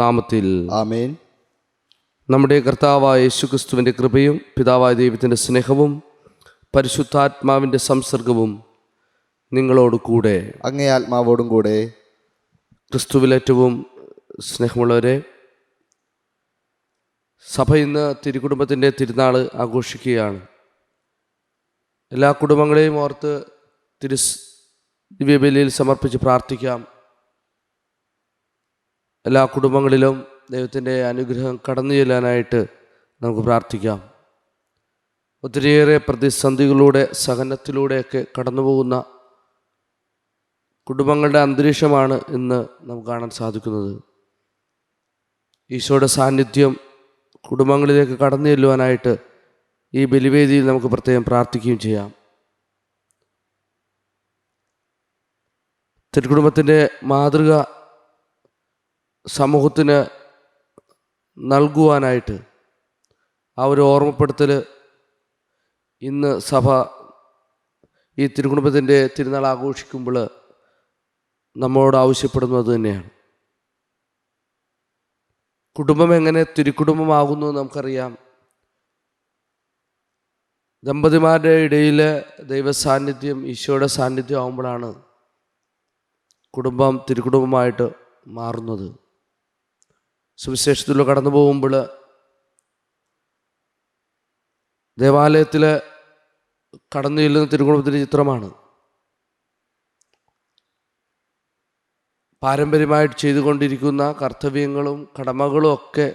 നാമത്തിൽ ആമേൻ. നമ്മുടെ കർത്താവായ യേശുക്രിസ്തുവിൻ്റെ കൃപയും പിതാവായ ദൈവത്തിൻ്റെ സ്നേഹവും പരിശുദ്ധാത്മാവിൻ്റെ സംസർഗവും നിങ്ങളോട് കൂടെ അങ്ങേ ആത്മാവോടും കൂടെ. ക്രിസ്തുവിലേറ്റവും സ്നേഹമുള്ളവരെ, സഭ ഇന്ന് തിരുക്കുടുംബത്തിൻ്റെ തിരുനാൾ ആഘോഷിക്കുകയാണ്. എല്ലാ കുടുംബങ്ങളെയും ഓർത്ത് ദിവ്യബലിയിൽ സമർപ്പിച്ച് പ്രാർത്ഥിക്കാം. എല്ലാ കുടുംബങ്ങളിലും ദൈവത്തിൻ്റെ അനുഗ്രഹം കടന്നു ചെല്ലാനായിട്ട് നമുക്ക് പ്രാർത്ഥിക്കാം. ഒത്തിരിയേറെ പ്രതിസന്ധികളിലൂടെ സഹനത്തിലൂടെയൊക്കെ കടന്നു പോകുന്ന കുടുംബങ്ങളുടെ അന്തരീക്ഷമാണ് ഇന്ന് നമുക്ക് കാണാൻ സാധിക്കുന്നത്. ഈശോയുടെ സാന്നിധ്യം കുടുംബങ്ങളിലേക്ക് കടന്നു ചെല്ലുവാനായിട്ട് ഈ ബലിവേദിയിൽ നമുക്ക് പ്രത്യേകം പ്രാർത്ഥിക്കുകയും ചെയ്യാം. തിരുക്കുടുംബത്തിൻ്റെ മാതൃക സമൂഹത്തിന് നൽകുവാനായിട്ട് ആ ഒരു ഓർമ്മപ്പെടുത്തൽ ഇന്ന് സഭ ഈ തിരുക്കുടുംബത്തിൻ്റെ തിരുനാൾ ആഘോഷിക്കുമ്പോൾ നമ്മോട് ആവശ്യപ്പെടുന്നത് തന്നെയാണ്. കുടുംബം എങ്ങനെ തിരുക്കുടുംബമാകുന്നു നമുക്കറിയാം. ദമ്പതിമാരുടെ ഇടയിൽ ദൈവസാന്നിധ്യം, ഈശോയുടെ സാന്നിധ്യം ആകുമ്പോഴാണ് കുടുംബം തിരുക്കുടുംബമായിട്ട് മാറുന്നത്. സുവിശേഷത്തിലൂടെ കടന്നു പോകുമ്പോൾ ദേവാലയത്തിൽ കടന്നു ചെല്ലുന്ന തിരുക്കുടുംബത്തിൻ്റെ ചിത്രമാണ്. പാരമ്പര്യമായിട്ട് ചെയ്തുകൊണ്ടിരിക്കുന്ന കർത്തവ്യങ്ങളും കടമകളും ഒക്കെ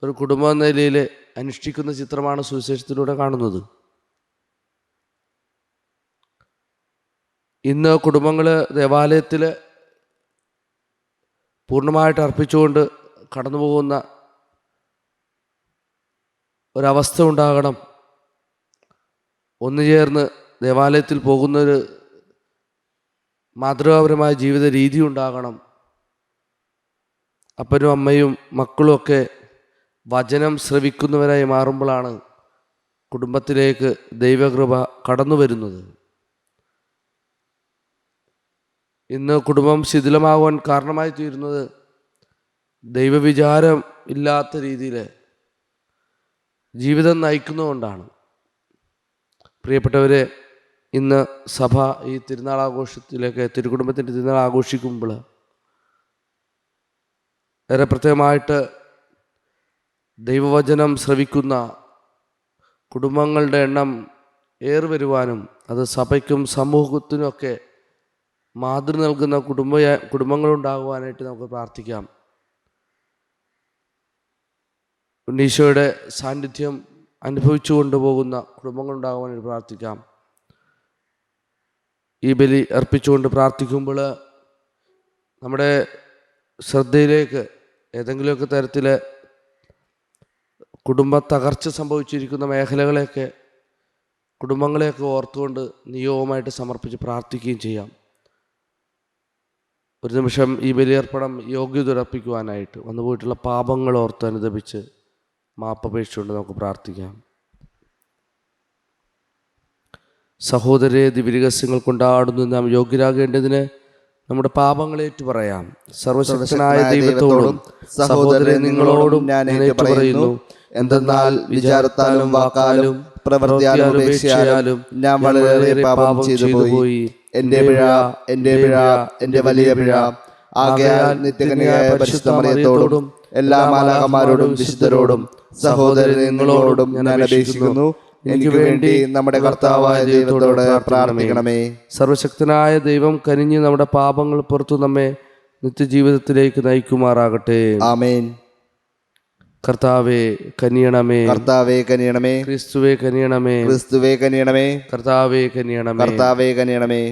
ഒരു കുടുംബ നിലയിൽ അനുഷ്ഠിക്കുന്ന ചിത്രമാണ് സുവിശേഷത്തിലൂടെ കാണുന്നത്. ഇന്ന് കുടുംബങ്ങൾ ദേവാലയത്തിൽ പൂർണ്ണമായിട്ട് അർപ്പിച്ചുകൊണ്ട് കടന്നു പോകുന്ന ഒരവസ്ഥ ഉണ്ടാകണം. ഒന്നുചേർന്ന് ദേവാലയത്തിൽ പോകുന്നൊരു മാതൃകാപരമായ ജീവിത രീതി ഉണ്ടാകണം. അപ്പനും അമ്മയും മക്കളുമൊക്കെ വചനം ശ്രവിക്കുന്നവരായി മാറുമ്പോഴാണ് കുടുംബത്തിലേക്ക് ദൈവകൃപ കടന്നു വരുന്നത്. ഇന്ന് കുടുംബം ശിഥിലമാകുവാൻ കാരണമായി തീരുന്നത് ദൈവവിചാരം ഇല്ലാത്ത രീതിയിൽ ജീവിതം നയിക്കുന്നതുകൊണ്ടാണ്. പ്രിയപ്പെട്ടവരെ, ഇന്ന് സഭ ഈ തിരുനാൾ ആഘോഷത്തിലേക്ക്, തിരുക്കുടുംബത്തിൻ്റെ തിരുനാൾ ആഘോഷിക്കുമ്പോൾ ഏറെ പ്രത്യേകമായിട്ട് ദൈവവചനം ശ്രവിക്കുന്ന കുടുംബങ്ങളുടെ എണ്ണം ഏറി വരുവാനും അത് സഭയ്ക്കും സമൂഹത്തിനുമൊക്കെ മാതൃ നൽകുന്ന കുടുംബങ്ങളുണ്ടാകുവാനായിട്ട് നമുക്ക് പ്രാർത്ഥിക്കാം. ഈശോയുടെ സാന്നിധ്യം അനുഭവിച്ചു കൊണ്ടുപോകുന്ന കുടുംബങ്ങളുണ്ടാകുവാനായിട്ട് പ്രാർത്ഥിക്കാം. ഈ ബലി അർപ്പിച്ചുകൊണ്ട് പ്രാർത്ഥിക്കുമ്പോൾ നമ്മുടെ ശ്രദ്ധയിലേക്ക് ഏതെങ്കിലുമൊക്കെ തരത്തിൽ കുടുംബ തകർച്ച സംഭവിച്ചിരിക്കുന്ന മേഖലകളെയൊക്കെ, കുടുംബങ്ങളെയൊക്കെ ഓർത്തുകൊണ്ട് നിയോഗമായിട്ട് സമർപ്പിച്ച് പ്രാർത്ഥിക്കുകയും ചെയ്യാം. ഒരു നിമിഷം ഈ ബലിയർപ്പണം യോഗ്യത ഉറപ്പിക്കുവാനായിട്ട് വന്നുപോയിട്ടുള്ള പാപങ്ങൾ ഓർത്ത് അനുദപിച്ച് മാപ്പപേക്ഷിച്ചുകൊണ്ട് നമുക്ക് പ്രാർത്ഥിക്കാം. സഹോദരരെ, ദിവ്യരഹസ്യങ്ങൾ കൊണ്ടാടുന്നു നാം യോഗ്യരാകേണ്ടതിന് നമ്മുടെ പാപങ്ങളേറ്റു പറയാം. സർവശക്തനായ ദൈവത്തോടും സഹോദരരെ നിങ്ങളോടും ഞാൻ ഏറ്റുപറയുന്നു, എന്തെന്നാൽ വിചാരത്താലും വാക്കാലും പ്രവൃത്തിയാലും ഉപേക്ഷയാലും ഞാൻ വളരെയേറെ പാപം ചെയ്തു പോയി. എന്റെ പിഴ, എന്റെ പിഴ, എന്റെ വലിയ പിഴ. ആകയാൽ നിത്യകന്യകയായ പരിശുദ്ധ മറിയത്തോടും എല്ലാ മാലാഖമാരോടും വിശുദ്ധരോടും സഹോദരരെ നിങ്ങളോടും ഞാൻ അപേക്ഷിക്കുന്നു, എനിക്ക് വേണ്ടി നമ്മുടെ കർത്താവായ ദൈവത്തോട് പ്രാർത്ഥിക്കണമേ. സർവശക്തനായ ദൈവം കനിഞ്ഞ് നമ്മുടെ പാപങ്ങൾ പുറത്തു നമ്മെ നിത്യജീവിതത്തിലേക്ക് നയിക്കുമാറാകട്ടെ. ആമേൻ. കർത്താവേ കനിയണമേ, കർത്താവേ കനിയണമേ. ക്രിസ്തുവേ കനിയണമേ, ക്രിസ്തുവേ കനിയണമേ. കർത്താവേ കനിയണമേ, കർത്താവേ കനിയണമേ.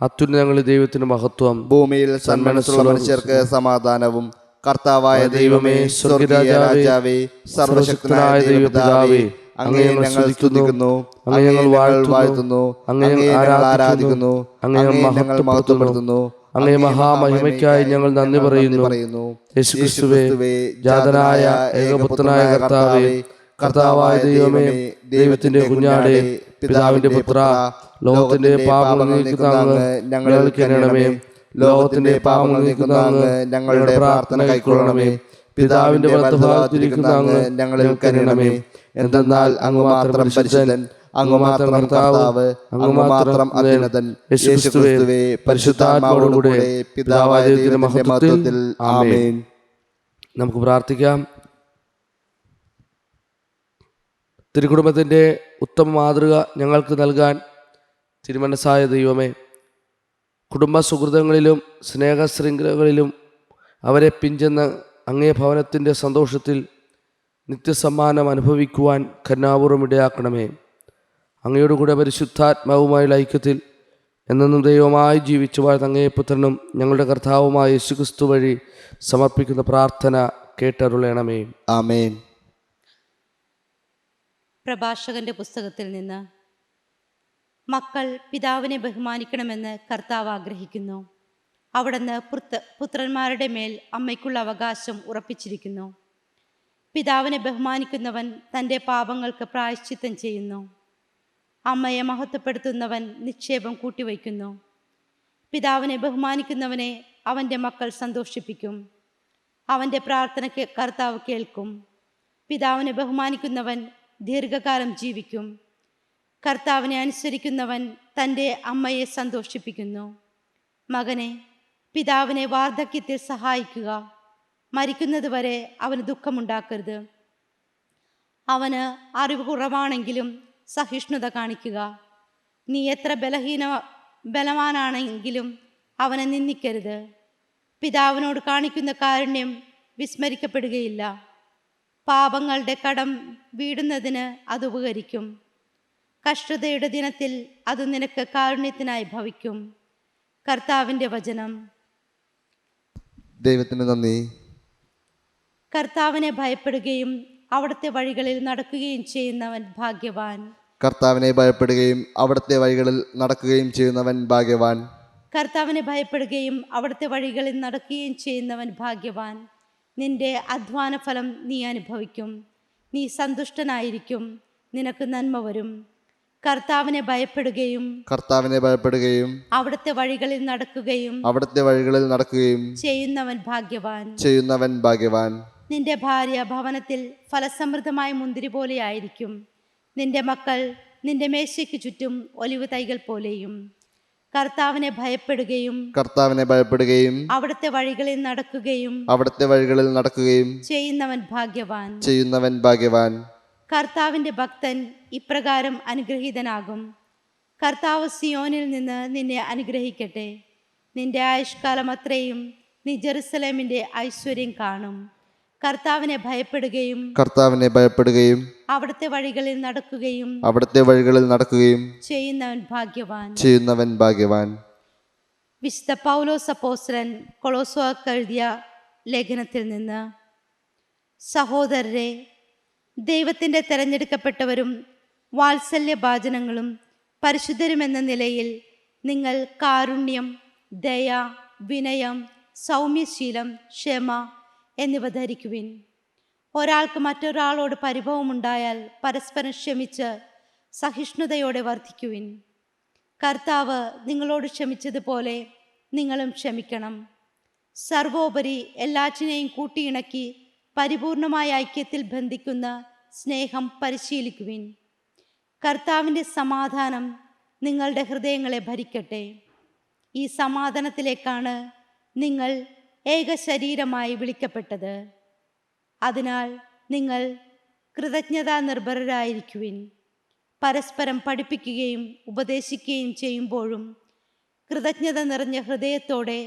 അത്യുന്നതങ്ങളിൽ ദൈവത്തിന് മഹത്വം, ഭൂമിയിൽ സന്മനസ്സുള്ള മനുഷ്യർക്ക് സമാധാനവും. കർത്താവായ ദൈവമേ, സ്വർഗ്ഗീയ രാജാവേ, സർവശക്തനായ ദൈവപിതാവേ, അങ്ങയെ ഞങ്ങൾ സ്തുതിക്കുന്നു, അങ്ങയെ ഞങ്ങൾ വാഴ്ത്തുന്നു, അങ്ങയെ ഞങ്ങൾ ആരാധിക്കുന്നു, അങ്ങയെ ഞങ്ങൾ മഹത്വപ്പെടുത്തുന്നു. അങ്ങേ മഹാമഹിമയ്ക്കായി ഞങ്ങൾ നന്ദി പറയുന്നു. യേശുക്രിസ്തുവേ, ജാതനായ ഏകപുത്രനായ കർത്താവേ, കർത്താവായ ദൈവമേ, ദൈവത്തിന്റെ കുഞ്ഞാടേ, പിതാവിന്റെ പുത്ര, ലോകത്തിന്റെ പാപങ്ങൾ നീക്കുന്ന അങ്ങ് ഞങ്ങൾക്ക് കനിയണമേ. ലോകത്തിന്റെ പാപങ്ങൾ നീക്കുന്ന അങ്ങ് ഞങ്ങളുടെ പ്രാർത്ഥന കൈക്കൊള്ളണമേ. പിതാവിന്റെ വലത്തുഭാഗത്തിരിക്കുന്ന അങ്ങ് ഞങ്ങളിൽ കരുണമേ. എന്തെന്നാൽ അങ്ങ് മാത്രം പരിശുദ്ധൻ, അങ്ങ് മാത്രം കർത്താവ്, അങ്ങ് മാത്രം അത്യുന്നതൻ. യേശുക്രിസ്തുവേ, പരിശുദ്ധാത്മാവോടുകൂടെ പിതാവായ ദൈവത്തിന്റെ മഹത്വത്തിൽ ആമേൻ. നമുക്ക് പ്രാർത്ഥിക്കാം. തിരുക്കുടുംബത്തിൻ്റെ ഉത്തമ മാതൃക ഞങ്ങൾക്ക് നൽകാൻ തിരുമനസ്സായ ദൈവമേ, കുടുംബ സുഹൃതങ്ങളിലും സ്നേഹശൃംഖലകളിലും അവരെ പിഞ്ചെന്ന് അങ്ങേ ഭവനത്തിൻ്റെ സന്തോഷത്തിൽ നിത്യസമ്മാനം അനുഭവിക്കുവാൻ കരുണാപൂർവ്വം ഇടയാക്കണമേ. അങ്ങയോട് കൂടെ പരിശുദ്ധാത്മാവുമായുള്ള ഐക്യത്തിൽ എന്നെന്നും ദൈവമായി ജീവിച്ചു വാഴ്ന്ന അങ്ങേ പുത്രനും ഞങ്ങളുടെ കർത്താവുമായ യേശുക്രിസ്തു വഴി സമർപ്പിക്കുന്ന പ്രാർത്ഥന കേട്ടരുളണമേ. ആമേൻ. പ്രഭാഷകന്റെ പുസ്തകത്തിൽ നിന്ന്. മക്കൾ പിതാവിനെ ബഹുമാനിക്കണമെന്ന് കർത്താവ് ആഗ്രഹിക്കുന്നു. അവിടുന്ന് പുത്രന്മാരുടെ മേൽ അമ്മയ്ക്കുള്ള അവകാശം ഉറപ്പിച്ചിരിക്കുന്നു. പിതാവിനെ ബഹുമാനിക്കുന്നവൻ തൻ്റെ പാപങ്ങൾക്ക് പ്രായശ്ചിത്തം ചെയ്യുന്നു. അമ്മയെ മഹത്വപ്പെടുത്തുന്നവൻ നിക്ഷേപം കൂട്ടിവയ്ക്കുന്നു. പിതാവിനെ ബഹുമാനിക്കുന്നവനെ അവൻ്റെ മക്കൾ സന്തോഷിപ്പിക്കും. അവൻ്റെ പ്രാർത്ഥനയ്ക്ക് കർത്താവ് കേൾക്കും. പിതാവിനെ ബഹുമാനിക്കുന്നവൻ ദീർഘകാലം ജീവിക്കും. കർത്താവിനെ അനുസരിക്കുന്നവൻ തൻ്റെ അമ്മയെ സന്തോഷിപ്പിക്കുന്നു. മകനെ, പിതാവിനെ വാർദ്ധക്യത്തിൽ സഹായിക്കുക. മരിക്കുന്നതുവരെ അവന് ദുഃഖമുണ്ടാക്കരുത്. അവന് അറിവ് കുറവാണെങ്കിലും സഹിഷ്ണുത കാണിക്കുക. നീ എത്ര ബലവാനാണെങ്കിലും അവനെ നിന്ദിക്കരുത്. പിതാവിനോട് കാണിക്കുന്ന കാരുണ്യം വിസ്മരിക്കപ്പെടുകയില്ല. പാപങ്ങളുടെ കടം വീടുന്നതിന് അത് ഉപകരിക്കും. കഷ്ടതയുടെ ദിനത്തിൽ അത് നിനക്ക് കാരുണ്യത്തിനായി ഭവിക്കും. കർത്താവിൻ്റെ വചനം. ദൈവത്തിന് നന്ദി. കർത്താവിനെ ഭയപ്പെടുകയും അവിടുത്തെ വഴികളിൽ നടക്കുകയും ചെയ്യുന്നവൻ ഭാഗ്യവാൻ. കർത്താവിനെ ഭയപ്പെടുകയും അവിടുത്തെ വഴികളിൽ നടക്കുകയും ചെയ്യുന്നവൻ ഭാഗ്യവാൻ. കർത്താവിനെ ഭയപ്പെടുകയും അവിടുത്തെ വഴികളിൽ നടക്കുകയും ചെയ്യുന്നവൻ ഭാഗ്യവാൻ. നിന്റെ അധ്വാന ഫലം നീ അനുഭവിക്കും. നീ സന്തുഷ്ടനായിരിക്കും. നിനക്ക് നന്മ വരും. കർത്താവിനെ ഭയപ്പെടുകയും അവിടുത്തെ വഴികളിൽ നടക്കുകയും ചെയ്യുന്നവൻ ഭാഗ്യവാൻ. നിന്റെ ഭാര്യ ഭവനത്തിൽ ഫലസമൃദ്ധമായ മുന്തിരി പോലെയായിരിക്കും. നിന്റെ മക്കൾ നിന്റെ മേശയ്ക്ക് ചുറ്റും ഒലിവ് തൈകൾ പോലെയും. കർത്താവിനെ ഭയപ്പെടുകയും അവിടുത്തെ വഴികളിൽ നടക്കുകയും ചെയ്യുന്നവൻ ഭാഗ്യവാൻ. കർത്താവിൻ്റെ ഭക്തൻ ഇപ്രകാരം അനുഗ്രഹീതനാകും. കർത്താവ് സിയോനിൽ നിന്ന് നിന്നെ അനുഗ്രഹിക്കട്ടെ. നിന്റെ ആയുഷ്കാലം അത്രയും നീ ജെറുസലേമിൻ്റെ ഐശ്വര്യം കാണും. കർത്താവിനെ ഭയപ്പെടുകയും അവിടുത്തെ വഴികളിൽ നടക്കുകയും ചെയ്യുന്നവൻ ഭാഗ്യവാൻ. വിശുദ്ധ പൗലോസ് അപ്പോസ്തലൻ കൊളോസ്യർക്ക് എഴുതിയ ലേഖനത്തിൽ നിന്ന്. സഹോദരരെ, ദൈവത്തിൻ്റെ തെരഞ്ഞെടുക്കപ്പെട്ടവരും വാത്സല്യഭാജനങ്ങളും പരിശുദ്ധരുമെന്ന നിലയിൽ നിങ്ങൾ കാരുണ്യം, ദയ, വിനയം, സൗമ്യശീലം, ക്ഷമ എന്നിവ ധരിക്കുവിൻ. ഒരാൾക്ക് മറ്റൊരാളോട് പരിഭവമുണ്ടായാൽ പരസ്പരം ക്ഷമിച്ച് സഹിഷ്ണുതയോടെ വർദ്ധിക്കുവിൻ. കർത്താവ് നിങ്ങളോട് ക്ഷമിച്ചതുപോലെ നിങ്ങളും ക്ഷമിക്കണം. സർവോപരി എല്ലാറ്റിനെയും കൂട്ടിയിണക്കി പരിപൂർണമായ ഐക്യത്തിൽ ബന്ധിക്കുന്ന സ്നേഹം പരിശീലിക്കുവിൻ. കർത്താവിൻ്റെ സമാധാനം നിങ്ങളുടെ ഹൃദയങ്ങളെ ഭരിക്കട്ടെ. ഈ സമാധാനത്തിലേക്കാണ് നിങ്ങൾ ഏക ശരീരമായി വിളിക്കപ്പെട്ടത്. അതിനാൽ നിങ്ങൾ കൃതജ്ഞതാ നിർഭരരായിരിക്കുവിൻ. പരസ്പരം പഠിപ്പിക്കുകയും ഉപദേശിക്കുകയും ചെയ്യുമ്പോഴും കൃതജ്ഞത നിറഞ്ഞ ഹൃദയത്തോടെ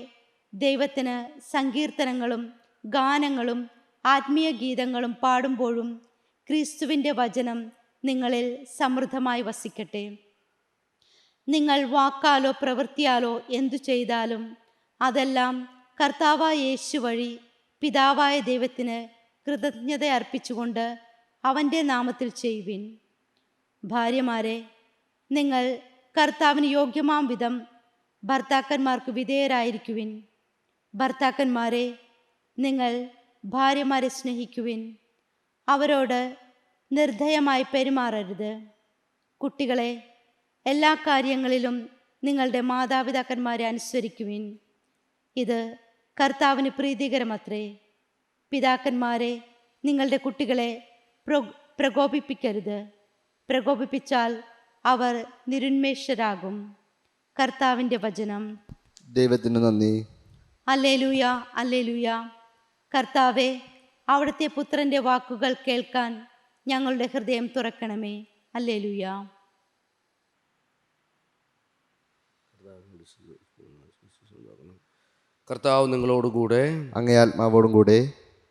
ദൈവത്തിന് സങ്കീർത്തനങ്ങളും ഗാനങ്ങളും ആത്മീയ ഗീതങ്ങളും പാടുമ്പോഴും ക്രിസ്തുവിൻ്റെ വചനം നിങ്ങളിൽ സമൃദ്ധമായി വസിക്കട്ടെ. നിങ്ങൾ വാക്കാലോ പ്രവൃത്തിയാലോ എന്തു ചെയ്താലും അതെല്ലാം കർത്താവായ യേശു വഴി പിതാവായ ദൈവത്തിന് കൃതജ്ഞത അർപ്പിച്ചുകൊണ്ട് അവൻ്റെ നാമത്തിൽ ചെയ്യുവിൻ. ഭാര്യമാരെ, നിങ്ങൾ കർത്താവിന് യോഗ്യമാം വിധം ഭർത്താക്കന്മാർക്ക് വിധേയരായിരിക്കുവിൻ. ഭർത്താക്കന്മാരെ, നിങ്ങൾ ഭാര്യമാരെ സ്നേഹിക്കുവിൻ. അവരോട് നിർദ്ദയമായി പെരുമാറരുത്. കുട്ടികളെ, എല്ലാ കാര്യങ്ങളിലും നിങ്ങളുടെ മാതാപിതാക്കന്മാരെ അനുസരിക്കുവിൻ. ഇത് കർത്താവിന് പ്രീതികരമത്രേ. പിതാക്കന്മാരെ, നിങ്ങളുടെ കുട്ടികളെ പ്രകോപിപ്പിക്കരുത്. പ്രകോപിപ്പിച്ചാൽ അവർ നിരുന്മേഷരാകും. കർത്താവിൻ്റെ വചനം. ദൈവത്തിന് നന്ദി. Hallelujah, hallelujah. കർത്താവെ, അവിടുത്തെ പുത്രൻ്റെ വാക്കുകൾ കേൾക്കാൻ ഞങ്ങളുടെ ഹൃദയം തുറക്കണമേ. ഹല്ലേലൂയ. കർത്താവ് നിങ്ങളോടുകൂടെ, അങ്ങേ ആത്മാവോടും കൂടെ.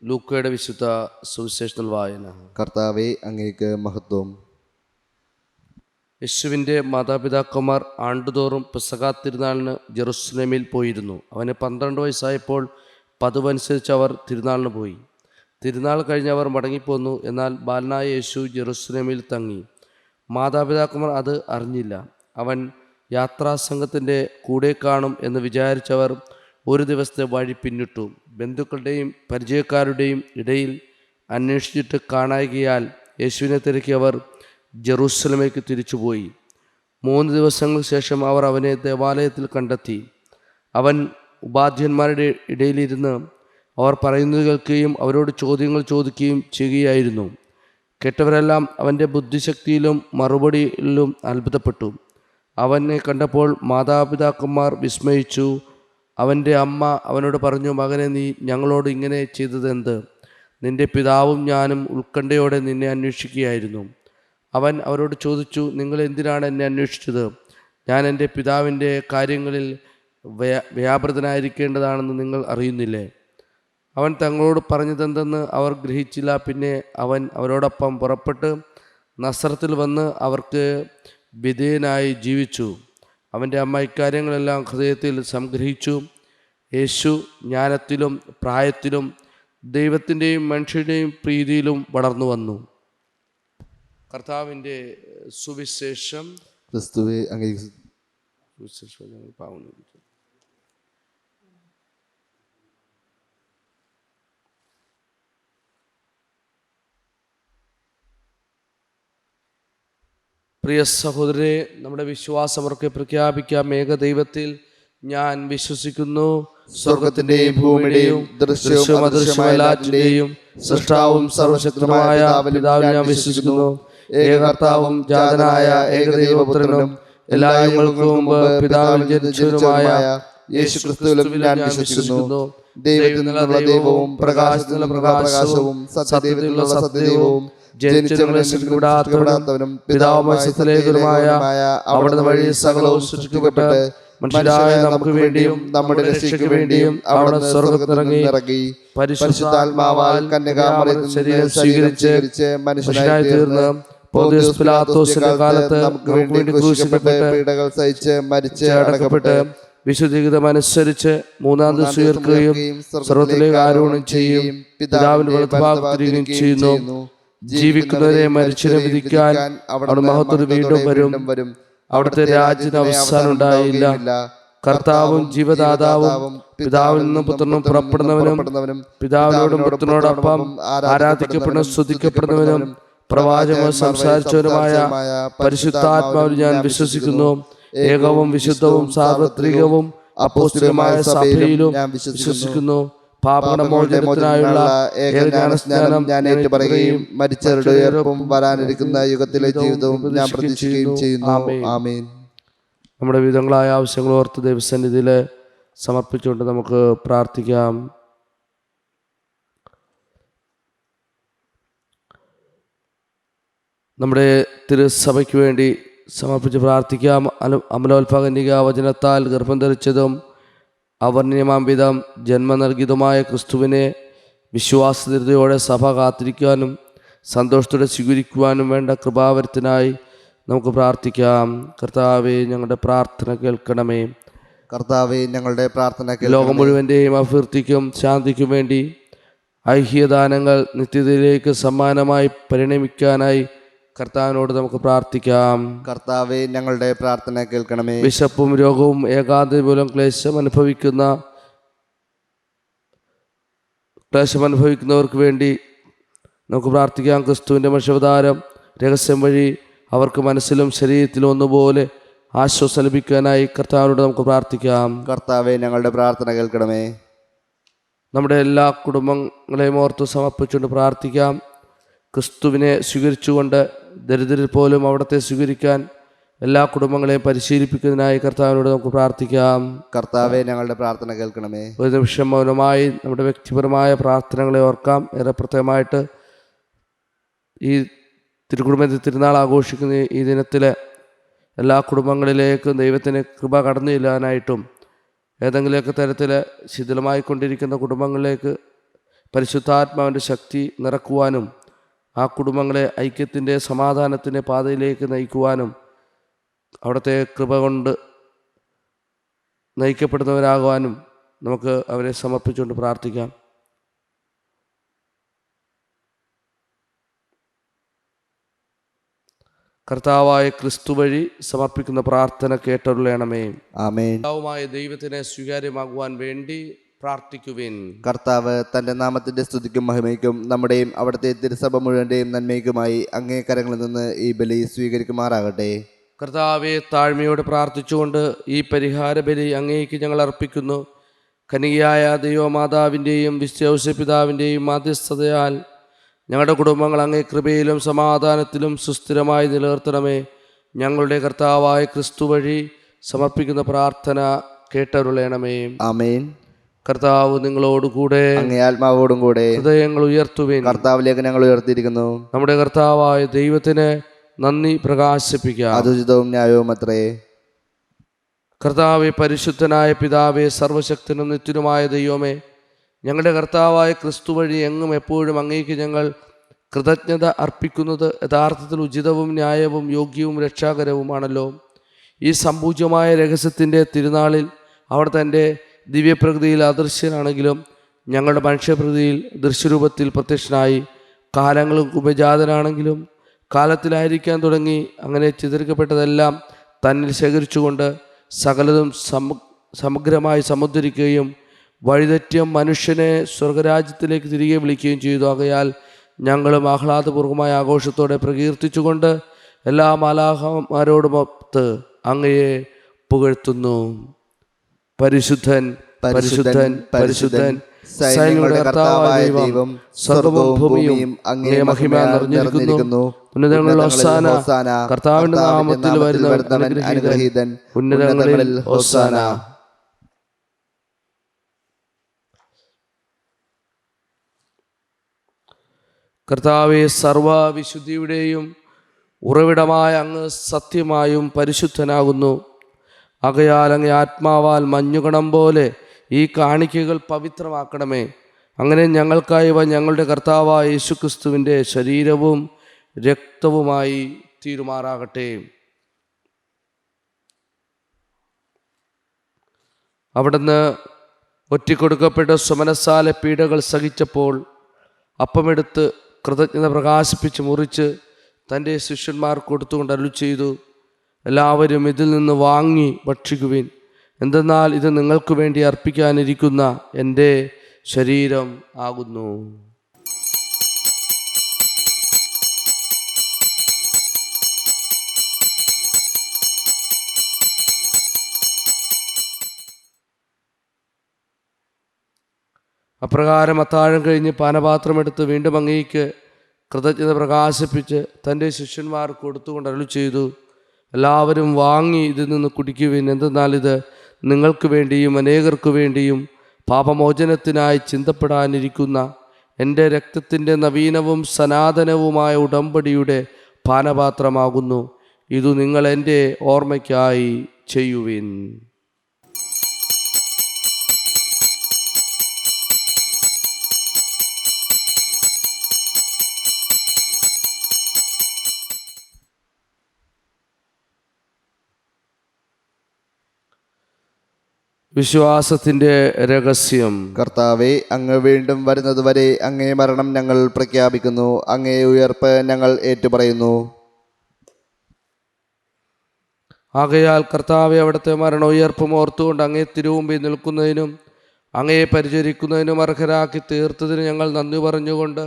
ലൂക്കയുടെ വിശുദ്ധ സുവിശേഷത്തിൽ വായന. കർത്താവെ, അങ്ങേക്ക് മഹത്വം. യേശുവിൻ്റെ മാതാപിതാക്കന്മാർ ആണ്ടുതോറും പെസഹാ തിരുനാളിന് ജെറുസലേമിൽ പോയിരുന്നു. അവന് 12 വയസ്സായപ്പോൾ പതിവനുസരിച്ച് അവർ തിരുനാളിന് പോയി. തിരുനാൾ കഴിഞ്ഞ് അവർ മടങ്ങിപ്പോന്നു. എന്നാൽ ബാലനായ യേശു ജെറുസലേമിൽ തങ്ങി. മാതാപിതാക്കന്മാർ അത് അറിഞ്ഞില്ല. അവൻ യാത്രാസംഘത്തിൻ്റെ കൂടെ കാണും എന്ന് വിചാരിച്ചവർ ഒരു ദിവസത്തെ വഴി പിന്നിട്ടു. ബന്ധുക്കളുടെയും പരിചയക്കാരുടെയും ഇടയിൽ അന്വേഷിച്ചിട്ട് കാണായികയാൽ യേശുവിനെ തിരക്കി അവർ ജെറൂസലേമിലേക്ക് തിരിച്ചുപോയി. 3 ദിവസങ്ങൾക്ക് ശേഷം അവർ അവനെ ദേവാലയത്തിൽ കണ്ടെത്തി. അവൻ ഉപാധ്യന്മാരുടെ ഇടയിലിരുന്ന് അവർ പറയുന്നത് കേൾക്കുകയും അവരോട് ചോദ്യങ്ങൾ ചോദിക്കുകയും ചെയ്യുകയായിരുന്നു. കേട്ടവരെല്ലാം അവൻ്റെ ബുദ്ധിശക്തിയിലും മറുപടിയിലും അത്ഭുതപ്പെട്ടു. അവനെ കണ്ടപ്പോൾ മാതാപിതാക്കന്മാർ വിസ്മയിച്ചു. അവൻ്റെ അമ്മ അവനോട് പറഞ്ഞു, മകനെ, നീ ഞങ്ങളോട് ഇങ്ങനെ ചെയ്തതെന്ത്? നിൻ്റെ പിതാവും ഞാനും ഉത്കണ്ഠയോടെ നിന്നെ അന്വേഷിക്കുകയായിരുന്നു. അവൻ അവരോട് ചോദിച്ചു, നിങ്ങൾ എന്തിനാണ് എന്നെ അന്വേഷിച്ചത്? ഞാൻ എൻ്റെ പിതാവിൻ്റെ കാര്യങ്ങളിൽ വ്യാപൃതനായിരിക്കേണ്ടതാണെന്ന് നിങ്ങൾ അറിയുന്നില്ലേ? അവൻ തങ്ങളോട് പറഞ്ഞതെന്തെന്ന് അവർ ഗ്രഹിച്ചില്ല. പിന്നെ അവൻ അവരോടൊപ്പം പുറപ്പെട്ട് നസ്രത്തിൽ വന്ന് അവർക്ക് വിധേയനായി ജീവിച്ചു. അവൻ്റെ അമ്മ ഇക്കാര്യങ്ങളെല്ലാം ഹൃദയത്തിൽ സംഗ്രഹിച്ചു. യേശു ജ്ഞാനത്തിലും പ്രായത്തിലും ദൈവത്തിൻ്റെയും മനുഷ്യരുടെയും പ്രീതിയിലും വളർന്നു വന്നു. കർത്താവിൻ്റെ സുവിശേഷം. ക്രിസ്തുവേ, അങ്ങേ പ്രിയ സഹോദരരെ, നമ്മുടെ വിശ്വാസമൊക്കെ പ്രഖ്യാപിക്കാം. ഏകദൈവത്തിൽ ഞാൻ വിശ്വസിക്കുന്നു. സ്വർഗത്തിന്റെയും ഭൂമിയുടെയും ദൃശ്യവും അദൃശ്യവുമെല്ലാറ്റിന്റെയും സൃഷ്ടാവും സർവശക്തനുമായ പിതാവിൽ ഞാൻ വിശ്വസിക്കുന്നു. ഏകകർത്താവും ജാതനായ ഏകദൈവപുത്രനും എല്ലാ യുഗങ്ങൾക്കും മുമ്പ് പിതാവിൽ ജനിച്ചവനുമായ യേശു ക്രിസ്തുവിലും ഞാൻ വിശ്വസിക്കുന്നു. ദൈവത്തിൽ നിന്നുള്ള ദൈവവും പ്രകാശത്തിലുള്ള പ്രകാശവും സത്യദൈവത്തിലുള്ള സത്യദൈവവും ജനിച്ചവനും പിതാവുമായ സത്യലേഖനുമായ അവിടുന്ന് വഴി സകലവും സൃഷ്ടിക്കപ്പെട്ട് മനുഷ്യരായ നമുക്ക് വേണ്ടിയും നമ്മുടെ രക്ഷയ്ക്ക് വേണ്ടിയും അവിടുന്ന് സ്വർഗ്ഗത്തിലിറങ്ങി പരിശുദ്ധാത്മാവാൽ കന്യകാമറിയത്തിൽ ശരീരം സ്വീകരിച്ച് മനുഷ്യനായി തീർന്ന് പോന്തിയോസ് പിലാത്തോസിന്റെ കാലത്ത് നമുക്ക് വേണ്ടി ക്രൂശിക്കപ്പെട്ട് പീഡകൾ സഹിച്ച് മരിച്ച് അടക്കപ്പെട്ട് വിശുദ്ധീകൃതമനുസരിച്ച് 3-ാം ദിവസം ഉയർക്കുകയും സ്വർഗ്ഗത്തിലേക്ക് ആരോഹണം ചെയ്യും. പിതാവിന്റെ വലത്തുഭാഗത്തിരിക്കുകയും ചെയ്യുന്നു. ജീവിക്കുന്നവരെ മരിച്ചവരെ വിധിക്കാൻ അവിടെ മഹത്വത്തിൽ വീണ്ടും വരും. അവിടുത്തെ രാജ്യത്തിന് അവസാനം ഉണ്ടായില്ല. കർത്താവും ജീവദാതാവും പിതാവിൽ നിന്നും പുത്രനും പുറപ്പെടുന്നവനും പിതാവിനോടും പുത്രനോടൊപ്പം ആരാധിക്കപ്പെടുന്ന സ്തുതിക്കപ്പെടുന്നവനും പ്രവാചകൻ സംസാരിച്ചവനുമായ പരിശുദ്ധാത്മാവിൽ ഞാൻ വിശ്വസിക്കുന്നു. ഏകവും വിശുദ്ധവും സാർവത്രികവും അപ്പോസ്തലികമായ സഭയിലും ഞാൻ വിശ്വസിക്കുന്നു. പാപമോചനത്തിനായുള്ള ഏകജ്ഞാനസ്നാനം ഞാൻ ഏറ്റുപറയുകയും മരിച്ചവരുടെ ഉയർപ്പും വരാനിരിക്കുന്ന യുഗത്തിലെ ജീവിതവും ഞാൻ പ്രതീക്ഷിക്കുകയും ചെയ്യുന്നു. ആമേൻ. നമ്മുടെ വിധങ്ങളായ ആവശ്യങ്ങൾ ഓർത്ത് ദൈവസന്നിധിയിൽ സമർപ്പിച്ചുകൊണ്ട് നമുക്ക് പ്രാർത്ഥിക്കാം. നമ്മുടെ തിരുസഭയ്ക്ക് വേണ്ടി സമർപ്പിച്ച് പ്രാർത്ഥിക്കാം. അമലോത്ഭകന്യക വചനത്താൽ ഗർഭം ധരിച്ചതും അവർണ്യമാംവിധം ജന്മം നൽകിയതുമായ ക്രിസ്തുവിനെ വിശ്വാസധീരതയോടെ സഭ കാത്തിരിക്കാനും സന്തോഷത്തോടെ സ്വീകരിക്കുവാനും വേണ്ട കൃപാവരത്തിനായി നമുക്ക് പ്രാർത്ഥിക്കാം. കർത്താവേ, ഞങ്ങളുടെ പ്രാർത്ഥന കേൾക്കണമേ. കർത്താവേ, ഞങ്ങളുടെ പ്രാർത്ഥന ലോകം മുഴുവൻ്റെയും അഭിവൃദ്ധിക്കും ശാന്തിക്കും വേണ്ടി ഐക്യദാനങ്ങൾ നിത്യതയിലേക്ക് സമ്മാനമായി പരിണമിക്കാനായി കർത്താവിനോട് നമുക്ക് പ്രാർത്ഥിക്കാം. കർത്താവേ, ഞങ്ങളുടെ പ്രാർത്ഥന കേൾക്കണമേ. വിശപ്പും രോഗവും ഏകാന്തത മൂലം ക്ലേശം അനുഭവിക്കുന്നവർക്ക് വേണ്ടി നമുക്ക് പ്രാർത്ഥിക്കാം. ക്രിസ്തുവിൻ്റെ മനുഷ്യാവതാരം രഹസ്യം വഴി അവർക്ക് മനസ്സിലും ശരീരത്തിലും ഒന്നുപോലെ ആശ്വാസം ലഭിക്കാനായി കർത്താവിനോട് നമുക്ക് പ്രാർത്ഥിക്കാം. കർത്താവേ, ഞങ്ങളുടെ പ്രാർത്ഥന കേൾക്കണമേ. നമ്മുടെ എല്ലാ കുടുംബങ്ങളെയും ഓർത്ത് സമർപ്പിച്ചുകൊണ്ട് പ്രാർത്ഥിക്കാം. ക്രിസ്തുവിനെ സ്വീകരിച്ചുകൊണ്ട് ദരിദ്രരിൽ പോലും അവിടത്തെ സ്വീകരിക്കാൻ എല്ലാ കുടുംബങ്ങളെയും പരിശീലിപ്പിക്കുന്നതിനായി കർത്താവിനോട് നമുക്ക് പ്രാർത്ഥിക്കാം. കർത്താവെ, ഞങ്ങളുടെ പ്രാർത്ഥന കേൾക്കണമേ. ഒരു നിമിഷം മൗനമായി നമ്മുടെ വ്യക്തിപരമായ പ്രാർത്ഥനകളെ ഓർക്കാം. ഏറെ പ്രത്യേകമായിട്ട് ഈ തിരുക്കുടുംബ തിരുനാൾ ആഘോഷിക്കുന്ന ഈ ദിനത്തിൽ എല്ലാ കുടുംബങ്ങളിലേക്കും ദൈവത്തിൻ്റെ കൃപ കടന്നു ചെല്ലാനായിട്ടും ഏതെങ്കിലുമൊക്കെ തരത്തിൽ ശിഥിലമായിക്കൊണ്ടിരിക്കുന്ന കുടുംബങ്ങളിലേക്ക് പരിശുദ്ധാത്മാവിൻ്റെ ശക്തി നിറക്കുവാനും ആ കുടുംബങ്ങളെ ഐക്യത്തിൻ്റെ സമാധാനത്തിൻ്റെ പാതയിലേക്ക് നയിക്കുവാനും അവിടുത്തെ കൃപ കൊണ്ട് നയിക്കപ്പെടുന്നവരാകുവാനും നമുക്ക് അവരെ സമർപ്പിച്ചുകൊണ്ട് പ്രാർത്ഥിക്കാം. കർത്താവായ ക്രിസ്തു വഴി സമർപ്പിക്കുന്ന പ്രാർത്ഥന കേട്ടരുളണമേ. ആമേൻ. കർത്താവുമായ ദൈവത്തിനെ സ്വീകാര്യമാകുവാൻ വേണ്ടി പ്രാർത്ഥിക്കുവിൻ. കർത്താവ് തൻ്റെ നാമത്തിൻ്റെ സ്തുതിക്കും മഹിമയ്ക്കും നമ്മുടെയും അവിടുത്തെ തിരുസഭ മുഴുവൻ്റെയും നന്മയ്ക്കുമായി അങ്ങേ കരങ്ങളിൽ നിന്ന് ഈ ബലി സ്വീകരിക്കുമാറാകട്ടെ. കർത്താവെ, താഴ്മയോട് പ്രാർത്ഥിച്ചുകൊണ്ട് ഈ പരിഹാര ബലി അങ്ങേക്ക് ഞങ്ങൾ അർപ്പിക്കുന്നു. കനികയായ ദൈവമാതാവിൻ്റെയും വിശ്വപിതാവിൻ്റെയും മാധ്യസ്ഥതയാൽ ഞങ്ങളുടെ കുടുംബങ്ങൾ അങ്ങേ കൃപയിലും സമാധാനത്തിലും സുസ്ഥിരമായി നിലനിർത്തണമേ. ഞങ്ങളുടെ കർത്താവായ ക്രിസ്തു വഴി സമർപ്പിക്കുന്ന പ്രാർത്ഥന കേട്ടരുളണമേ. ആമേൻ. കർത്താവ് നിങ്ങളോടുകൂടെ, അങ്ങേ ആത്മാവോടും കൂടെ. ഹൃദയങ്ങൾ ഉയർത്തുവിൻ. കർത്താവിലേക്ക് ഞങ്ങൾ ഉയർത്തിയിരിക്കുന്നു. നമ്മുടെ കർത്താവായ ദൈവത്തിന് നന്ദി പ്രകാശിപ്പിക്കാം. അത് ഉചിതവും ന്യായവും അത്രേ. കർത്താവെ, പരിശുദ്ധനായ പിതാവേ, സർവശക്തനും നിത്യനുമായ ദൈവമേ, ഞങ്ങളുടെ കർത്താവായ ക്രിസ്തു വഴി എങ്ങും എപ്പോഴും അങ്ങേക്ക് ഞങ്ങൾ കൃതജ്ഞത അർപ്പിക്കുന്നത് യഥാർത്ഥത്തിൽ ഉചിതവും ന്യായവും യോഗ്യവും രക്ഷാകരവുമാണല്ലോ. ഈ സമ്പൂജ്യമായ രഹസ്യത്തിൻ്റെ തിരുനാളിൽ അവർ തൻ്റെ ദിവ്യപ്രകൃതിയിൽ അദൃശ്യനാണെങ്കിലും ഞങ്ങളുടെ മനുഷ്യപ്രകൃതിയിൽ ദൃശ്യരൂപത്തിൽ പ്രത്യക്ഷനായി, കാലങ്ങൾക്ക് ഉപജാതനാണെങ്കിലും കാലത്തിലായിരിക്കാൻ തുടങ്ങി, അങ്ങനെ ചിതറിക്കപ്പെട്ടതെല്ലാം തന്നിൽ ശേഖരിച്ചുകൊണ്ട് സകലതും സമഗ്രമായി സമുദ്ധരിക്കുകയും വഴിതെറ്റിയ മനുഷ്യനെ സ്വർഗരാജ്യത്തിലേക്ക് തിരികെ വിളിക്കുകയും ചെയ്തു. ആകയാൽ ഞങ്ങളും ആഹ്ലാദപൂർവമായ ആഘോഷത്തോടെ പ്രകീർത്തിച്ചുകൊണ്ട് എല്ലാ മാലാഖമാരോടുമൊത്ത് അങ്ങയെ പുകഴ്ത്തുന്നു. പരിശുദ്ധൻ, പരിശുദ്ധൻ, പരിശുദ്ധൻ, സൈന്യങ്ങളുടെ കർത്താവായ ദൈവം, സ്വർഗ്ഗവും ഭൂമിയും അങ്ങേ മഹിമയാൽ നിറഞ്ഞിരിക്കുന്നു. ഉന്നതങ്ങളിൽ ഹോസാന. കർത്താവിന്റെ നാമത്തിൽ വരുന്നവൻ അനുഗ്രഹീതൻ. ഉന്നതങ്ങളിൽ ഹോസാന. കർത്താവെ, സർവവിശുദ്ധിയുടെയും ഉറവിടമായ അങ്ങ് സത്യമായും പരിശുദ്ധനാകുന്നു. ആകയാൽ അങ്ങേ ആത്മാവാൽ മഞ്ഞുകണം പോലെ ഈ കാണിക്കകൾ പവിത്രമാക്കണമേ. അങ്ങനെ ഞങ്ങൾക്കായി ഇവ ഞങ്ങളുടെ കർത്താവായ യേശുക്രിസ്തുവിൻ്റെ ശരീരവും രക്തവുമായി തീരുമാറാകട്ടെ. അവിടുന്ന് ഒറ്റിക്കൊടുക്കപ്പെട്ട സ്വമനസാലെ പീഡകൾ സഹിച്ചപ്പോൾ അപ്പമെടുത്ത് കൃതജ്ഞത പ്രകാശിപ്പിച്ച് മുറിച്ച് തൻ്റെ ശിഷ്യന്മാർക്ക് കൊടുത്തുകൊണ്ട് അരുളിച്ചെയ്തു, എല്ലാവരും ഇതിൽ നിന്ന് വാങ്ങി ഭക്ഷിക്കുവിൻ. എന്തെന്നാൽ ഇത് നിങ്ങൾക്ക് വേണ്ടി അർപ്പിക്കാനിരിക്കുന്ന എൻ്റെ ശരീരം ആകുന്നു. അപ്രകാരം അത്താഴം കഴിഞ്ഞ് പാനപാത്രമെടുത്ത് വീണ്ടും അങ്ങേക്ക് കൃതജ്ഞത പ്രകാശിപ്പിച്ച് തൻ്റെ ശിഷ്യന്മാർക്ക് കൊടുത്തുകൊണ്ട് അരുളിച്ചെയ്തു, എല്ലാവരും വാങ്ങി ഇതിൽ നിന്ന് കുടിക്കുവിൻ. എന്തെന്നാൽ ഇത് നിങ്ങൾക്ക് വേണ്ടിയും അനേകർക്കു വേണ്ടിയും പാപമോചനത്തിനായി ചിന്തപ്പെടാനിരിക്കുന്ന എൻ്റെ രക്തത്തിൻ്റെ നവീനവും സനാതനവുമായ ഉടമ്പടിയുടെ പാനപാത്രമാകുന്നു. ഇതു നിങ്ങൾ എൻ്റെ ഓർമ്മയ്ക്കായി ചെയ്യുവിൻ. വിശ്വാസത്തിൻ്റെ രഹസ്യം. കർത്താവെ, അങ്ങ് വീണ്ടും വരുന്നതുവരെ അങ്ങേ മരണം ഞങ്ങൾ പ്രഖ്യാപിക്കുന്നു. അങ്ങേ ഉയർപ്പ് ഞങ്ങൾ ഏറ്റുപറയുന്നു. ആകയാൽ കർത്താവെ, അവിടുത്തെ മരണ ഉയർപ്പും ഓർത്തുകൊണ്ട് അങ്ങേ തിരുമുമ്പിൽ നിൽക്കുന്നതിനും അങ്ങയെ പരിചരിക്കുന്നതിനും അർഹരാക്കി തീർത്തതിന് ഞങ്ങൾ നന്ദി പറഞ്ഞുകൊണ്ട്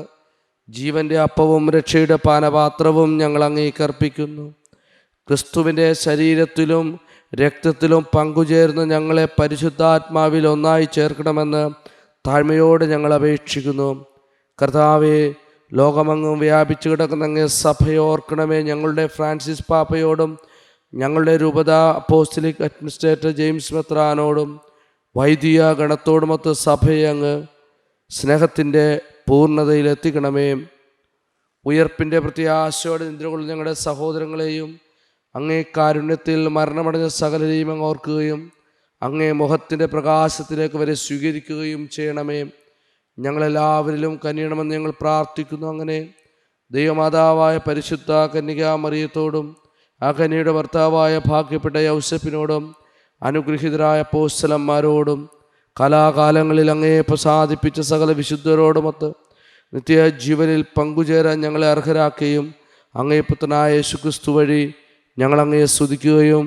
ജീവൻ്റെ അപ്പവും രക്ഷയുടെ പാനപാത്രവും ഞങ്ങൾ അങ്ങേക്ക് അർപ്പിക്കുന്നു. ക്രിസ്തുവിൻ്റെ ശരീരത്തിലും രക്തത്തിലും പങ്കുചേർന്ന് ഞങ്ങളെ പരിശുദ്ധാത്മാവിൽ ഒന്നായി ചേർക്കണമെന്ന് താഴ്മയോടെ ഞങ്ങൾ അപേക്ഷിക്കുന്നു. കർത്താവെ, ലോകമെങ്ങും വ്യാപിച്ചു കിടക്കുന്ന അങ്ങേ സഭയെ ഓർക്കണമേ. ഞങ്ങളുടെ ഫ്രാൻസിസ് പാപ്പയോടും ഞങ്ങളുടെ രൂപത അപ്പോസ്തലിക് അഡ്മിനിസ്ട്രേറ്റർ ജെയിംസ് മെത്രാനോടും വൈദിക ഗണത്തോടുമൊത്ത് സഭയെ അങ്ങ് സ്നേഹത്തിൻ്റെ പൂർണ്ണതയിലെത്തിക്കണമേ. ഉയർപ്പിൻ്റെ പ്രത്യാശയോടെ നിദ്രകൊള്ളുന്ന ഞങ്ങളുടെ സഹോദരങ്ങളെയും അങ്ങേ കാരുണ്യത്തിൽ മരണമടഞ്ഞ സകലരെയും അങ്ങ് ഓർക്കുകയും അങ്ങേ മുഖത്തിൻ്റെ പ്രകാശത്തിലേക്ക് വരെ സ്വീകരിക്കുകയും ചെയ്യണമേ. ഞങ്ങളെല്ലാവരിലും കനിയണമെന്ന് ഞങ്ങൾ പ്രാർത്ഥിക്കുന്നു. അങ്ങനെ ദൈവമാതാവായ പരിശുദ്ധ കന്യകാ മറിയത്തോടും ആ കന്യയുടെ ഭർത്താവായ ഭാഗ്യപ്പെട്ട യൗസേപ്പിനോടും അനുഗ്രഹീതരായ അപ്പോസ്തലന്മാരോടും കലാകാലങ്ങളിൽ അങ്ങയെ പ്രസാദിപ്പിച്ച സകല വിശുദ്ധരോടുമൊത്ത് നിത്യജീവനിൽ പങ്കുചേരാൻ ഞങ്ങളെ അർഹരാക്കുകയും അങ്ങേ പുത്രനായ യേശുക്രിസ്തു വഴി ഞങ്ങൾ അങ്ങയെ സ്തുതിക്കുകയും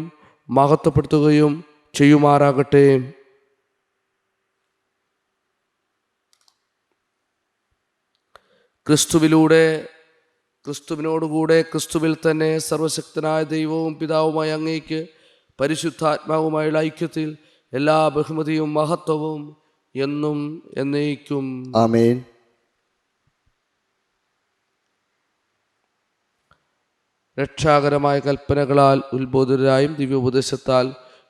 മഹത്വപ്പെടുത്തുകയും ചെയ്യുമാറാകട്ടെ. ക്രിസ്തുവിലൂടെ, ക്രിസ്തുവിനോടുകൂടെ, ക്രിസ്തുവിൽ തന്നെ സർവശക്തനായ ദൈവവും പിതാവുമായ അങ്ങേക്ക് പരിശുദ്ധാത്മാവുമായുള്ള ഐക്യത്തിൽ എല്ലാ ബഹുമതിയും മഹത്വവും എന്നും എന്നേക്കും ആമേൻ. രക്ഷാകരമായ കൽപ്പനകളാൽ ഉത്ബോധിതരായും ദിവ്യോപദേശത്താൽ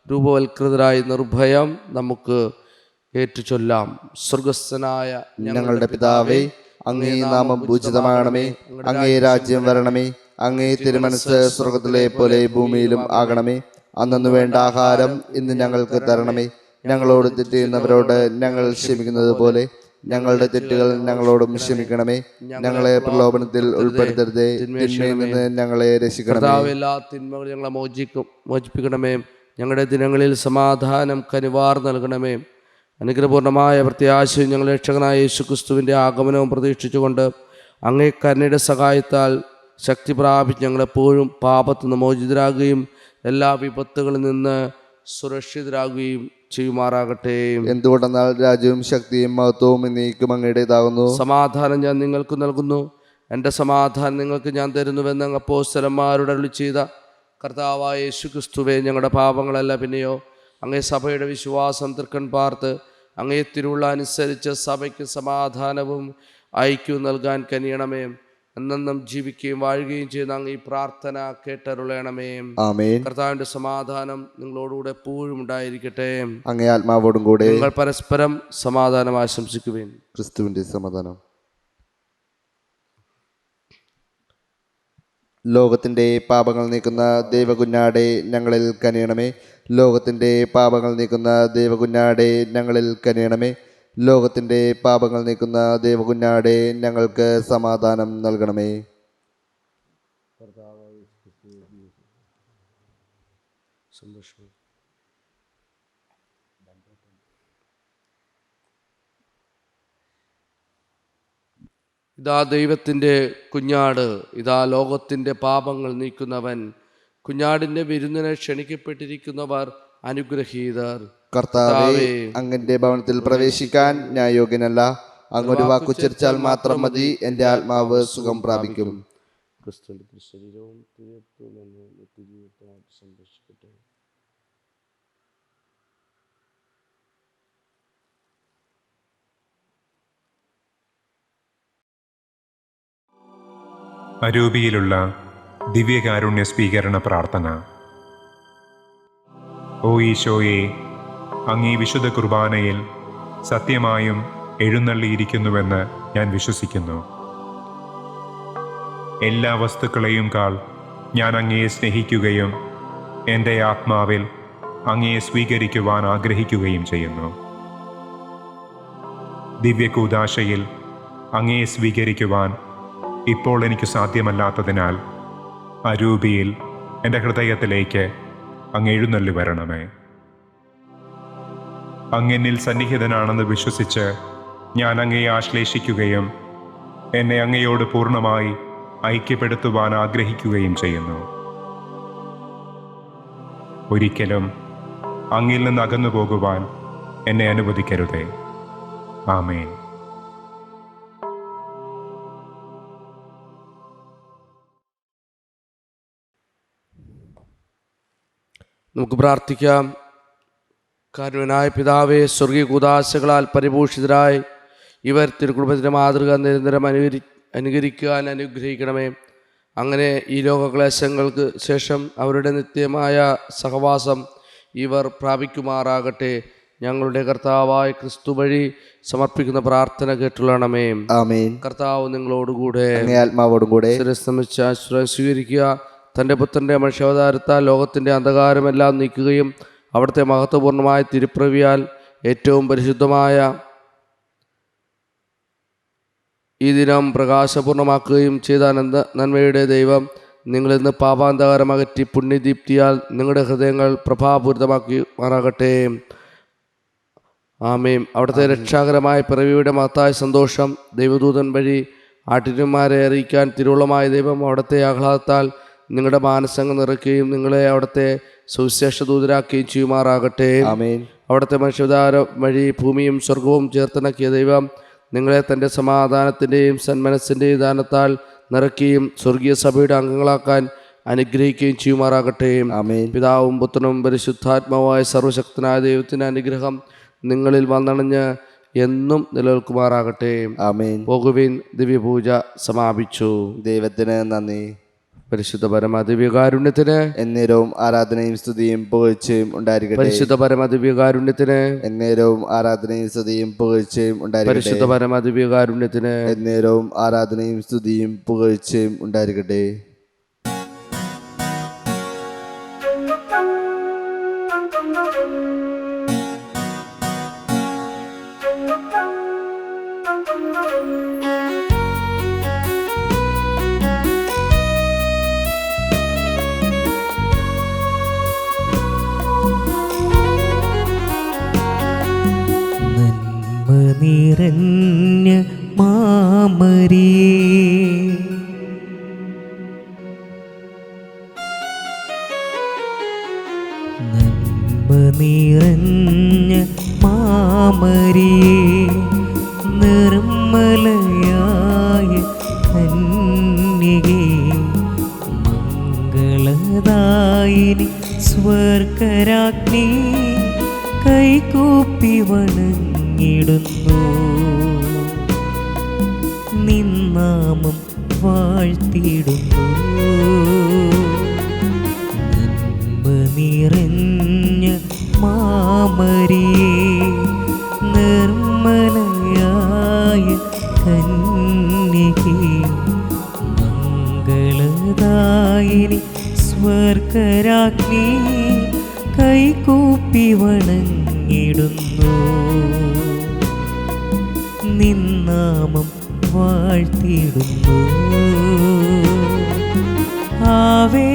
രൂപവൽകൃതരായി നിർഭയം നമുക്ക് ഏറ്റുചൊല്ലാം. സ്വർഗസ്ഥനായ ഞങ്ങളുടെ പിതാവേ, അങ്ങേ നാമം പൂജിതമാകണമേ. അങ്ങേ രാജ്യം വരണമേ. അങ്ങേ തിരുമനസ് സ്വർഗത്തിലെ പോലെ ഭൂമിയിലും ആകണമേ. അന്നു വേണ്ട ആഹാരം ഇന്ന് ഞങ്ങൾക്ക് തരണമേ. ഞങ്ങളോട് തെറ്റ് ചെയ്യുന്നവരോട് ഞങ്ങൾ ക്ഷമിക്കുന്നത് പോലെ ഞങ്ങളുടെ തെറ്റുകൾ ഞങ്ങളോടും ക്ഷമിക്കണമേ. ഞങ്ങളെ പ്രലോഭനത്തിൽ ഉൾപ്പെടുത്തരുതേ, തിന്മയിൽ നിന്ന് ഞങ്ങളെ രക്ഷിക്കണമേ. എല്ലാ തിന്മകളും ഞങ്ങളെ മോചിപ്പിക്കണമേ. ഞങ്ങളുടെ ദിനങ്ങളിൽ സമാധാനം കനിവാർ നൽകണമേ. അനുഗ്രഹപൂർണമായ പ്രത്യാശയും ഞങ്ങളുടെ രക്ഷകനായ യേശുക്രിസ്തുവിൻ്റെ ആഗമനവും പ്രതീക്ഷിച്ചുകൊണ്ട് അങ്ങേ കരുണയുടെ സഹായത്താൽ ശക്തി പ്രാപിച്ച് ഞങ്ങളെപ്പോഴും പാപത്തു നിന്ന് മോചിതരാകുകയും എല്ലാ വിപത്തുകളിൽ നിന്ന് സുരക്ഷിതരാകുകയും ചെയ്യുമാറാകട്ടെ. എന്തുകൊണ്ടെന്നാൽ രാജ്യവും ശക്തിയും മഹത്വവും എന്നേക്കും അങ്ങയുടേതാകുന്നു. സമാധാനം ഞാൻ നിങ്ങൾക്ക് നൽകുന്നു, എൻ്റെ സമാധാനം നിങ്ങൾക്ക് ഞാൻ തരുന്നുവെന്ന് അങ്ങ് അപ്പോസ്തലന്മാരോട് അരുളി ചെയ്ത കർത്താവായ യേശുക്രിസ്തുവേ, ഞങ്ങളുടെ പാപങ്ങളല്ല പിന്നെയോ അങ്ങേ സഭയുടെ വിശ്വാസം തൃക്കൺ പാർത്ത് അങ്ങേ തിരുവുള്ള അനുസരിച്ച് സഭയ്ക്ക് സമാധാനവും ഐക്യവും നൽകാൻ കനിയണമേ. എന്നെന്നും ജീവിക്കുകയും വാഴുകയും ചെയ്യുന്ന അങ്ങ് ഈ പ്രാർത്ഥന കേട്ടരുളയണമേ. ആമേൻ. കർത്താവിൻ്റെ സമാധാനം നിങ്ങളോടുകൂടെ എപ്പോഴും ഉണ്ടായിരിക്കട്ടെ. അങ്ങേ ആത്മാവോടും കൂടെ. നിങ്ങൾ പരസ്പരം സമാധാനം ആശംസിക്കുവേൻ. ക്രിസ്തുവിന്റെ സമാധാനം. ലോകത്തിൻ്റെ പാപങ്ങൾ നീക്കുന്ന ദൈവകുഞ്ഞാടെ ഞങ്ങളിൽ കനിയണമേ. ലോകത്തിൻ്റെ പാപങ്ങൾ നീക്കുന്ന ദൈവകുഞ്ഞാടെ ഞങ്ങളിൽ കനിയണമേ. ലോകത്തിൻ്റെ പാപങ്ങൾ നീക്കുന്ന ദൈവകുഞ്ഞാടെ ഞങ്ങൾക്ക് സമാധാനം നൽകണമേ. ഇതാ ദൈവത്തിൻ്റെ കുഞ്ഞാട്, ഇതാ ലോകത്തിൻ്റെ പാപങ്ങൾ നീക്കുന്നവൻ. കുഞ്ഞാടിൻ്റെ വിരുന്നിനെ ക്ഷണിക്കപ്പെട്ടിരിക്കുന്നവർ അനുഗ്രഹീതർ. കർത്താവേ, അങ്ങന്റെ ഭവനത്തിൽ പ്രവേശിക്കാൻ ഞാൻ യോഗ്യനല്ല. അങ്ങൊരു വാക്കുച്ചരിച്ചാൽ മാത്രം മതി, എൻ്റെ ആത്മാവ് സുഖം പ്രാപിക്കും. ക്രിസ്തുവിന്റെ ശരീരവും തിരുരക്തവും നിത്യജീവിതത്തിൽ സംരക്ഷിക്കട്ടെ. അരൂപിയിലുള്ള ദിവ്യകാരുണ്യ സ്വീകരണ പ്രാർത്ഥന. ഓ ഈശോയെ, അങ്ങീ വിശുദ്ധ കുർബാനയിൽ സത്യമായും എഴുന്നള്ളിയിരിക്കുന്നുവെന്ന് ഞാൻ വിശ്വസിക്കുന്നു. എല്ലാ വസ്തുക്കളെയും കാൾ ഞാൻ അങ്ങയെ സ്നേഹിക്കുകയും എൻ്റെ ആത്മാവിൽ അങ്ങയെ സ്വീകരിക്കുവാൻ ആഗ്രഹിക്കുകയും ചെയ്യുന്നു. ദിവ്യകൂദാശയിൽ അങ്ങയെ സ്വീകരിക്കുവാൻ ഇപ്പോൾ എനിക്ക് സാധ്യമല്ലാത്തതിനാൽ അരൂപിയിൽ എൻ്റെ ഹൃദയത്തിലേക്ക് അങ്ങ് എഴുന്നള്ളി വരണമേ. അങ്ങെന്നിൽ സന്നിഹിതനാണെന്ന് വിശ്വസിച്ച് ഞാൻ അങ്ങയെ ആശ്ലേഷിക്കുകയും എന്നെ അങ്ങയോട് പൂർണ്ണമായി ഐക്യപ്പെടുത്തുവാൻ ആഗ്രഹിക്കുകയും ചെയ്യുന്നു. ഒരിക്കലും അങ്ങിൽ നിന്ന് അകന്നു പോകുവാൻ എന്നെ അനുവദിക്കരുതേ. ആമേൻ. നമുക്ക് പ്രാർത്ഥിക്കാം. കാരുണ്യനായ പിതാവേ, സ്വർഗീയ കൂദാശകളാൽ പരിഭൂഷിതരായി ഇവർ തിരുക്കുടുംബത്തിൻ്റെ മാതൃക നിരന്തരം അനുകരിക്കാൻ അനുഗ്രഹിക്കണമേ. അങ്ങനെ ഈ ലോകക്ലേശങ്ങൾക്ക് ശേഷം അവരുടെ നിത്യമായ സഹവാസം ഇവർ പ്രാപിക്കുമാറാകട്ടെ. ഞങ്ങളുടെ കർത്താവായ ക്രിസ്തു വഴി സമർപ്പിക്കുന്ന പ്രാർത്ഥന കേട്ടുള്ളണമേ. ആമേൻ. കർത്താവ് നിങ്ങളോടുകൂടെ, അങ്ങേ ആത്മാവോടും കൂടെ. ശിരസ്സമിച്ച് സ്വീകരിക്കുക. തൻ്റെ പുത്രൻ്റെ മനുഷ്യാവതാരത്താൽ ലോകത്തിൻ്റെ അന്ധകാരമെല്ലാം നീക്കുകയും അവിടുത്തെ മഹത്വപൂർണ്ണമായ തിരുപ്പിറവിയാൽ ഏറ്റവും പരിശുദ്ധമായ ഈ ദിനം പ്രകാശപൂർണ്ണമാക്കുകയും ചെയ്ത നന്മയുടെ ദൈവം നിങ്ങളിന്ന് പാപാന്തകാരമകറ്റി പുണ്യദീപ്തിയാൽ നിങ്ങളുടെ ഹൃദയങ്ങൾ പ്രഭാപൂരിതമാക്കുമാറാകട്ടെ. ആമേൻ. അവിടുത്തെ രക്ഷാകരമായ പിറവിയുടെ മഹത്തായ സന്തോഷം ദൈവദൂതൻ വഴി ആട്ടിന്മാരെ അറിയിക്കാൻ തിരുവുള്ളമായ ദൈവം അവിടുത്തെ ആഹ്ലാദത്താൽ നിങ്ങളുടെ മാനസങ്ങൾ നിറയ്ക്കുകയും നിങ്ങളെ അവിടുത്തെ സുവിശേഷ ദൂതരാക്കുകയും ചെയ്യുമാറാകട്ടെ. ആമേൻ. അവിടുത്തെ മനുഷ്യവതാരം വഴി ഭൂമിയും സ്വർഗവും ചേർത്തിണക്കിയ ദൈവം നിങ്ങളെ തൻ്റെ സമാധാനത്തിൻ്റെയും സന്മനസ്സിൻ്റെയും ദാനത്താൽ നിറയ്ക്കുകയും സ്വർഗീയ സഭയുടെ അംഗങ്ങളാക്കാൻ അനുഗ്രഹിക്കുകയും ചെയ്യുമാറാകട്ടെ. ആമേൻ. പിതാവും പുത്രനും പരിശുദ്ധാത്മാവായ സർവശക്തനായ ദൈവത്തിൻ്റെ അനുഗ്രഹം നിങ്ങളിൽ വന്നണഞ്ഞ് എന്നും നിലനിൽക്കുമാറാകട്ടെ. ആമേൻ. പോകുവിൻ, ദിവ്യപൂജ സമാപിച്ചു. ദൈവത്തിന് നന്ദി. പരിശുദ്ധ പരമ ദിവ്യകാരുണ്യത്തിന് എന്നേരവും ആരാധനയും സ്തുതിയും പുകഴ്ചയും ഉണ്ടായിരിക്കട്ടെ. പരിശുദ്ധ പരമ ദിവ്യകാരുണ്യത്തിന് എന്നേരവും ആരാധനയും സ്തുതിയും പുകഴ്ചയും ഉണ്ടായിരിക്കട്ടെ. പരിശുദ്ധ പരമ ദിവ്യകാരുണ്യത്തിന് എന്നേരവും ആരാധനയും സ്തുതിയും പുകഴ്ചയും ഉണ്ടായിരിക്കട്ടെ. നിറഞ്ഞ മാമരിയേ, നന്മ നിറഞ്ഞ മാമരിയേ, നിർമ്മലയായ കന്യകേ, മംഗളദായിനി സ്വർഗരാജ്ഞി, കൈകൂപ്പി വണങ്ങിടുന്നു, നിന്നാമം വാഴ്ത്തിടുന്നു. നന്മ നിറഞ്ഞ മാമരിയേ, നിർമ്മലയായ കന്യകേ, മംഗളദായിനി സ്വർഗരാജ്ഞി, കൈകൂപ്പി വണങ്ങിടുന്നു, നിന്നാമം വാഴ്ത്തിടുന്നു. ആവേ